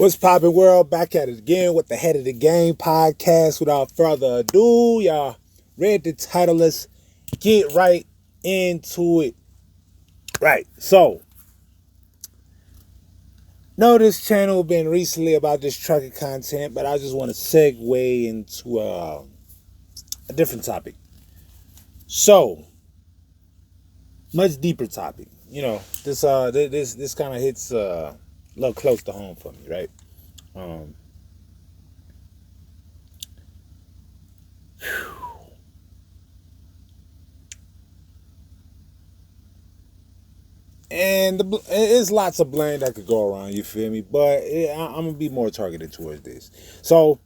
What's poppin', world? Back at it again with the Head of the Game podcast. Without further ado, y'all read the title. Let's get right into it. Right. So, know this channel been recently about this trucking content, but I just want to segue into a different topic. So, much deeper topic. You know, this kind of hits a little close to home for me, right? And there's lots of blame that could go around, you feel me? But I'm going to be more targeted towards this. So,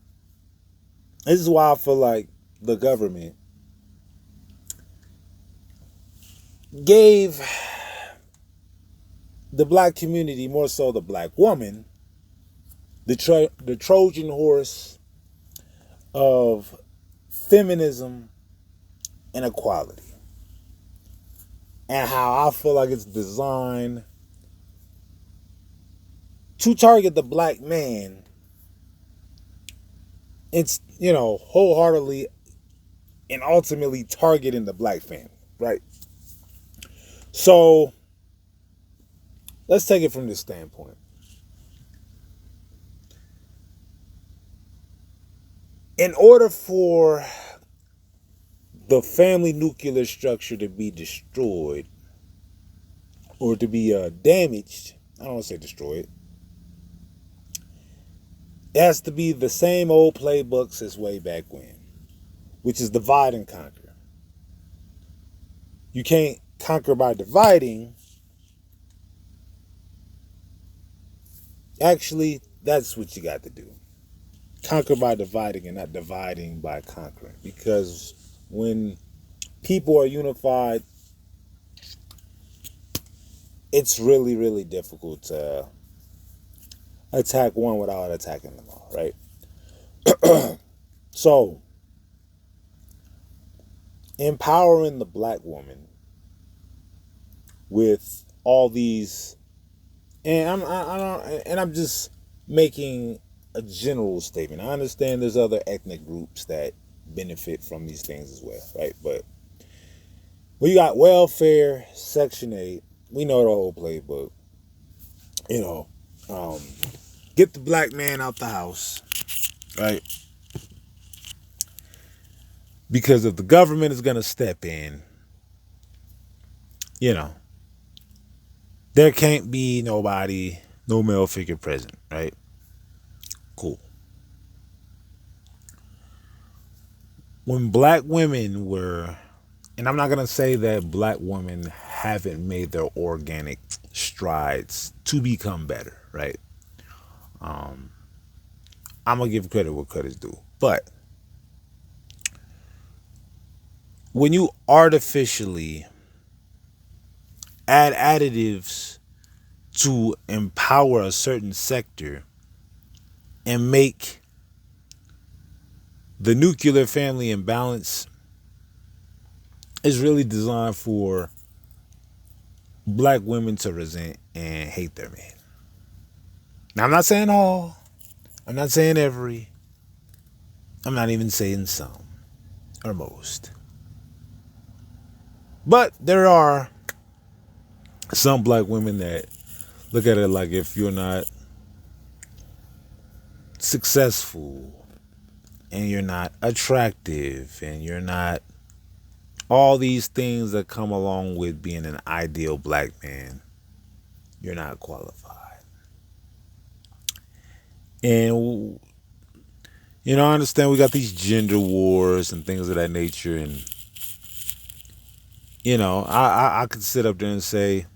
this is why I feel like the government gave the black community, more so the black woman, the Trojan horse of feminism and equality. And how I feel like it's designed to target the black man. It's, wholeheartedly and ultimately targeting the black family, right? So, let's take it from this standpoint. In order for the family nuclear structure to be destroyed or to be damaged, I don't want to say destroyed, it has to be the same old playbooks as way back when, which is divide and conquer. You can't conquer by dividing. Actually, that's what you got to do. Conquer by dividing and not dividing by conquering. Because when people are unified, it's really, really difficult to attack one without attacking them all, right? So, empowering the black woman with all these, and I'm just making a general statement. I understand there's other ethnic groups that benefit from these things as well, right? But when you got welfare, Section 8, we know the whole playbook. Get the black man out the house, right? Because if the government is going to step in, there can't be nobody, no male figure present, right? Cool. When black women were, and I'm not going to say that black women haven't made their organic strides to become better, right? I'm going to give credit where credit's due. But when you artificially add additives to empower a certain sector and make the nuclear family imbalance, is really designed for black women to resent and hate their man. Now, I'm not saying all. I'm not saying every. I'm not even saying some or most. But there are some black women that look at it like, if you're not successful and you're not attractive and you're not all these things that come along with being an ideal black man, you're not qualified. And, I understand we got these gender wars and things of that nature. And, I could sit up there and say,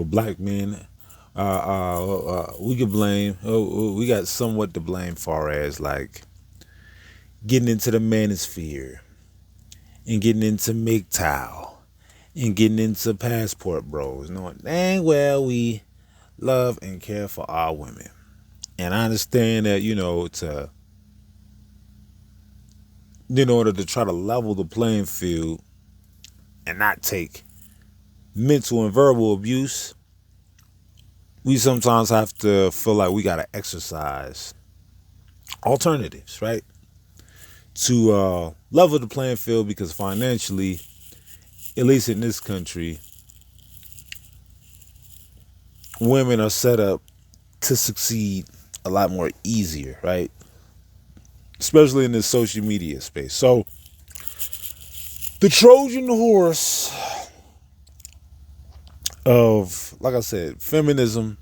black men, we could blame, we got somewhat to blame far as like getting into the manosphere and getting into MGTOW and getting into passport bros, knowing dang well we love and care for our women. And I understand that, in order to try to level the playing field and not take mental and verbal abuse, we sometimes have to feel like we got to exercise alternatives, right? To level the playing field, because financially, at least in this country, women are set up to succeed a lot more easier, right? Especially in this social media space. So the Trojan horse of, like I said, feminism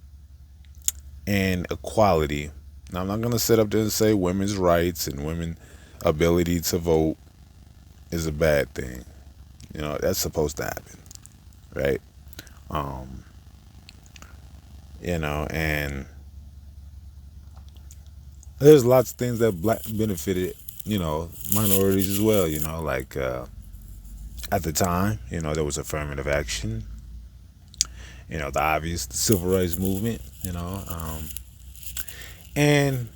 and equality. Now, I'm not going to sit up there and say women's rights and women's ability to vote is a bad thing. You know, that's supposed to happen, right? Um, and there's lots of things that black benefited, minorities as well, like at the time, there was affirmative action, the obvious the civil rights movement, and,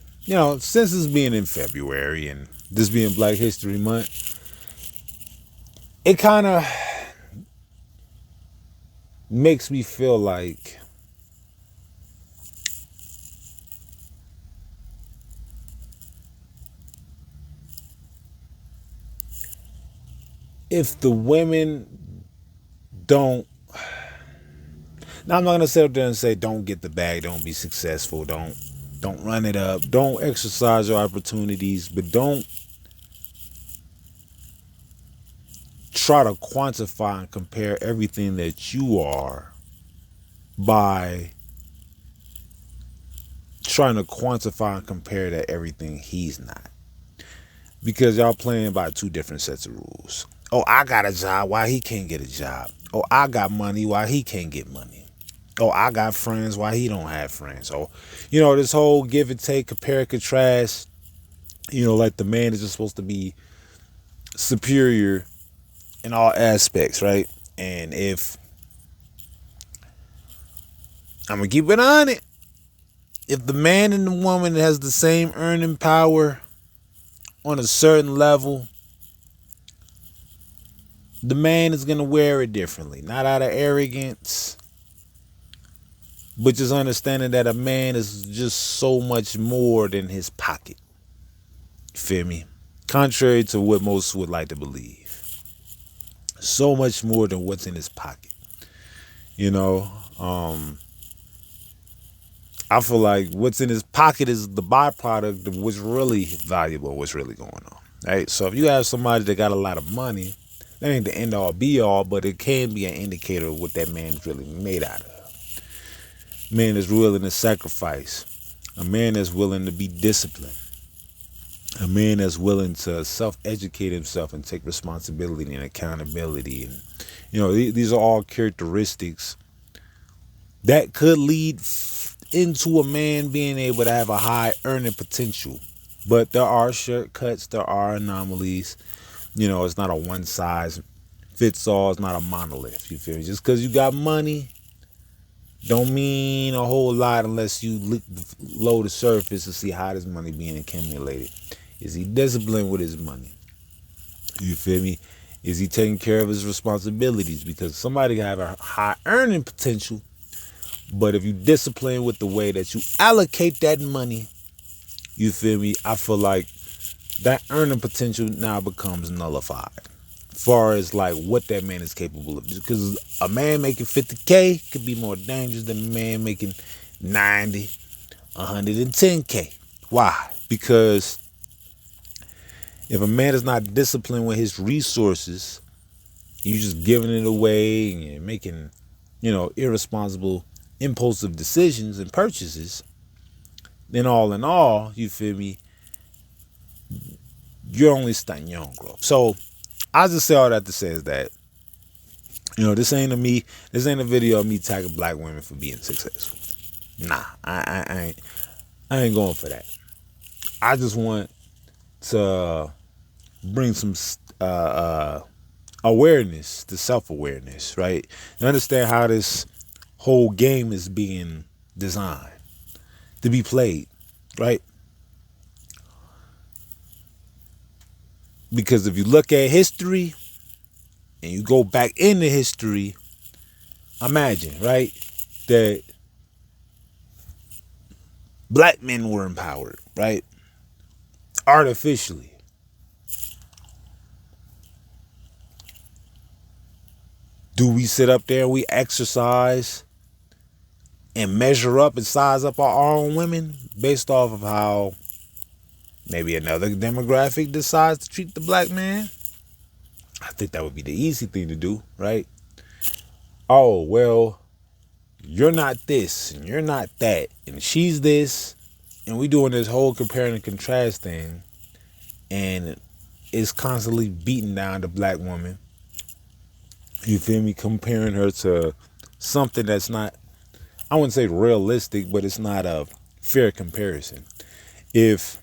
since it's being in February and this being Black History Month, it kind of makes me feel like if the women don't, now I'm not gonna sit up there and say don't get the bag, don't be successful, don't run it up, don't exercise your opportunities, but don't try to quantify and compare everything that you are by trying to quantify and compare to everything he's not. Because y'all playing by two different sets of rules. Oh, I got a job, why he can't get a job? Oh, I got money, why he can't get money? Oh, I got friends, why he don't have friends? Oh, this whole give and take, compare, contrast, like the man is just supposed to be superior in all aspects, right? And if I'm gonna keep it on it, if the man and the woman has the same earning power on a certain level, the man is gonna wear it differently, not out of arrogance, but just understanding that a man is just so much more than his pocket. You feel me? Contrary to what most would like to believe, so much more than what's in his pocket. I feel like what's in his pocket is the byproduct of what's really valuable, what's really going on, right? So if you have somebody that got a lot of money, that ain't the end all be all, but it can be an indicator of what that man's really made out of. Man is willing to sacrifice. A man that's willing to be disciplined. A man that's willing to self-educate himself and take responsibility and accountability. And, these are all characteristics that could lead into a man being able to have a high earning potential. But there are shortcuts, there are anomalies. It's not a one size fits all, it's not a monolith. You feel me? Just because you got money don't mean a whole lot unless you look below the surface to see how this money being accumulated. Is he disciplined with his money? You feel me? Is he taking care of his responsibilities? Because somebody can have a high earning potential, but if you discipline with the way that you allocate that money, you feel me? I feel like that earning potential now becomes nullified. As far as like what that man is capable of. Because a man making 50K could be more dangerous than a man making 90, 110K. Why? Because if a man is not disciplined with his resources, you just giving it away and making, irresponsible, impulsive decisions and purchases, then all in all, you feel me, you're only stunting your own growth. So I just say all that to say is that, this ain't a video of me tagging black women for being successful. Nah, I ain't going for that. I just want to bring some awareness to self-awareness, right? And understand how this whole game is being designed to be played, right? Because if you look at history and you go back into history, imagine, right, that black men were empowered, right? Artificially. Do we sit up there and we exercise and measure up and size up our own women based off of how maybe another demographic decides to treat the black man? I think that would be the easy thing to do, right? Oh, well, you're not this and you're not that and she's this, and we doing this whole compare and contrast thing, and it's constantly beating down the black woman. You feel me? Comparing her to something that's not, I wouldn't say realistic, but it's not a fair comparison. If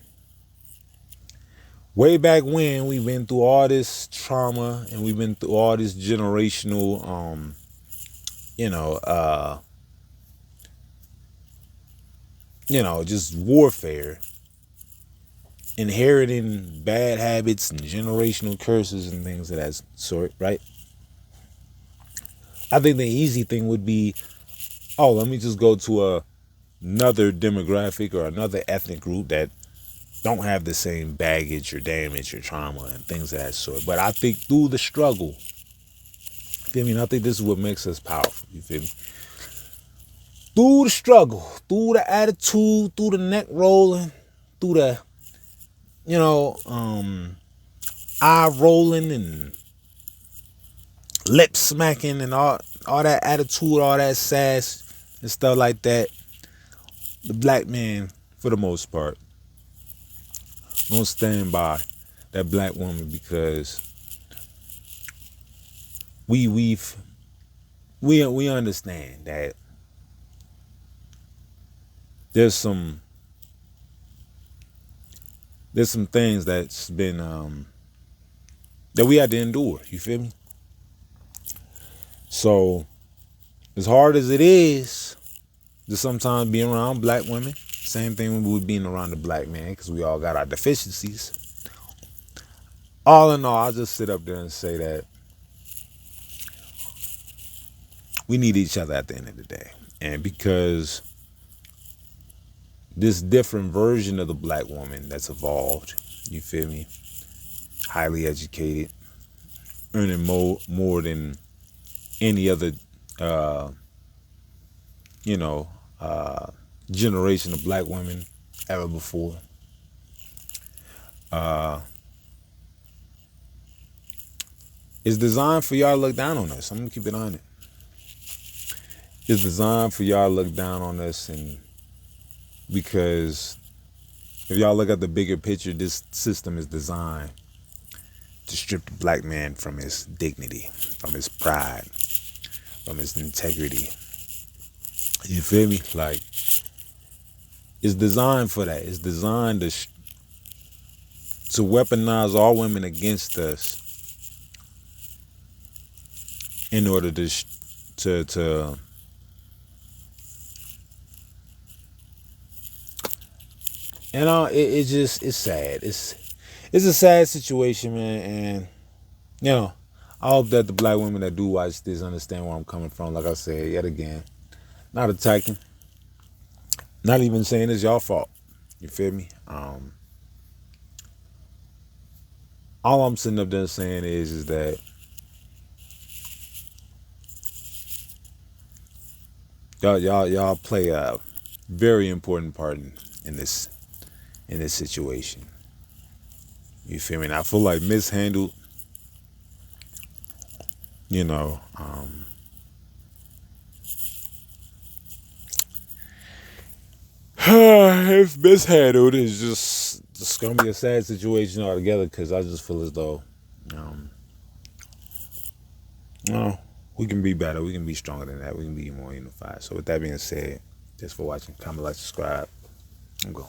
way back when we've been through all this trauma and we've been through all this generational, you know, uh, just warfare, inheriting bad habits and generational curses and things of that sort, right? I think the easy thing would be, oh, let me just go to another demographic or another ethnic group that don't have the same baggage or damage or trauma and things of that sort. But I think through the struggle, you feel me? And I think this is what makes us powerful. You feel me? Through the struggle, through the attitude, through the neck rolling, through the, eye rolling and lip smacking and all that attitude, all that sass and stuff like that, the black man, for the most part, don't stand by that black woman, because we understand that there's some things that's been that we had to endure. You feel me? So as hard as it is to sometimes be around black women, same thing with being around the black man, because we all got our deficiencies. All in all, I'll just sit up there and say that we need each other at the end of the day. And because this different version of the black woman that's evolved, you feel me, highly educated, earning more than any other generation of black women ever before, it's designed for y'all to look down on us. I'm gonna keep it on it. It's designed for y'all to look down on us, and because if y'all look at the bigger picture, this system is designed to strip the black man from his dignity, from his pride, from his integrity. You feel me? Like, it's designed for that. It's designed to weaponize all women against us in order to it's sad. It's a sad situation, man. And I hope that the black women that do watch this understand where I'm coming from. Like I said, yet again, not attacking, not even saying it's y'all fault. You feel me? All I'm sitting up there saying is that y'all play a very important part in this situation. You feel me? And I feel like mishandled, if mishandled, it's just gonna be a sad situation altogether, because I just feel as though we can be better, we can be stronger than that, we can be more unified. So with that being said, just for watching, comment, like, subscribe, I'm going.